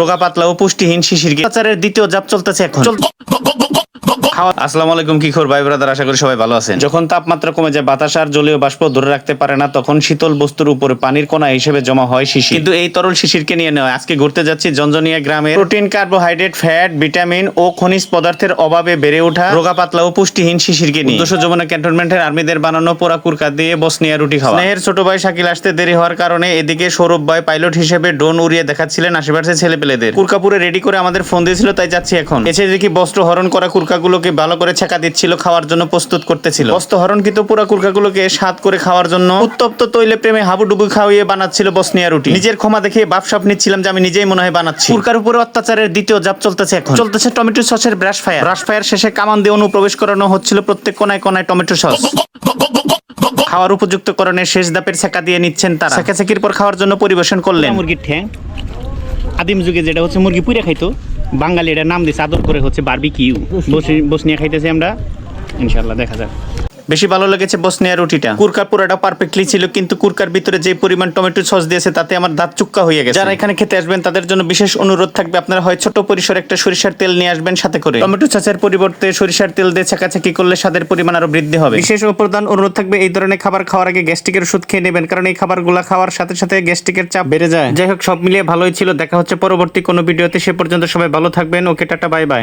রোগা পাতলা ও পুষ্টিহীন শিশিরকে প্রচারের দ্বিতীয় জাপ চলতেছে এখন। আসসালামু আলাইকুম, কি খবর ভাই ব্রাদার? আশা করি সবাই ভালো আছেন। যখন তাপমাত্রা কমে যায়, বাতাস আর জলীয় বাষ্প ধরে রাখতে পারে না, তখন শীতল বস্তুর উপরে পানির কণা হিসেবে জমা হয় শিশির। কিন্তু এই তরল শিশিরকে নিয়ে নেওয়া আজকে ঘুরতে যাচ্ছি জঞ্জনিয়া গ্রামে। প্রোটিন, কার্বোহাইড্রেট, ফ্যাট, ভিটামিন ও খনিজ পদার্থের অভাবে বেড়ে ওঠা রোগা পাতলা ও পুষ্টিহীন শিশিরকে নিয়ে। উদ্দেশ্য যমুনা ক্যান্টনমেন্টের আর্মিদের বানানো পোড়া কুরকা দিয়ে বসনিয়া রুটি খাওয়া। স্নেহের ছোট ভাই শাকিল আসতে দেরি হওয়ার কারণে এদিকে সৌরভ ভাই পাইলট হিসেবে ড্রোন উড়িয়ে দেখাচ্ছিলেন আশেপাশে ছেলেপেলেদের। কুরকাপুরে রেডি করে আমাদের ফোন দিয়েছিল, তাই যাচ্ছি এখন। এসে দেখি বস্ত্র হরণ করা কুরকাগুলোকে ভালো করে ছেঁকা দিচ্ছিল, খাওয়ার জন্য প্রস্তুত করতেছিল। বস্ত্র হরণকৃত পুরা কুরকাগুলোকে স্বাদ করে খাওয়ার জন্য উত্তপ্ত তৈলে প্রেমে হাবুডুবু খাওয়িয়ে বানাচ্ছিল বসনিয়া রুটি। নিজের ক্ষমা দেখে বাপসাপ নিচ্ছিলাম যে আমি নিজেই মনে হয় বানাচ্ছি। কুরকার উপরে অত্যাচারের দ্বিতীয় জাপ চলতেছে এখন। চলতেছে টমেটো সসের ব্রাশ ফায়ার। ব্রাশ ফায়ার শেষে কামান দিয়ে অনুপ্রবেশ করানো হচ্ছিল প্রত্যেক কোনায় কোনায় টমেটো সস। খাওয়ার উপযুক্তকরণের শেষ ধাপের ছেঁকা দিয়ে নিচ্ছেন তারা। ছেঁকাছেঁকির পর খাওয়ার জন্য পরিবেশন করলেন। মুরগির ঠ্যাং আদিম যুগে যেটা হচ্ছে মুরগি পুড়ে খাইতো, বাঙালি এটার নাম দিয়েছে আদর করে হচ্ছে বারবিকিউ। বসনিয়া খাইতেছি আমরা, ইনশাআল্লাহ দেখা যাক। বেশি ভালো লেগেছে বসনিয়া রুটিটা। কুরকার পুরাটা পারফেক্টলি ছিল, কিন্তু কুরকার ভিতরে যে পরিমাণ টমেটো সস দিয়েছে তাতে আমার দাঁত চুক্কা হয়ে গেছে। যারা এখানে খেতে আসবেন তাদের জন্য বিশেষ অনুরোধ থাকবে, আপনারা হয় ছোট পরিসরে একটা সরিষার তেল নিয়ে আসবেন সাথে করে। টমেটো সসের পরিবর্তে সরিষার তেল দিয়ে ছেঁকাছেঁকি করলে স্বাদের পরিমাণ আরো বৃদ্ধি হবে। বিশেষ ও প্রধান অনুরোধ থাকবে, এই ধরনের খাবার খাওয়ার আগে গ্যাস্ট্রিকের ওষুধ খেয়ে নেবেন, কারণ এই খাবারগুলো খাওয়ার সাথে সাথে গ্যাস্ট্রিকের চাপ বেড়ে যায়। যাই হোক, সব মিলিয়ে ভালোই ছিল। দেখা হচ্ছে পরবর্তী কোনো ভিডিওতে। সে পর্যন্ত সবাই ভালো থাকবেন। ওকে, টাটা, বাই বাই।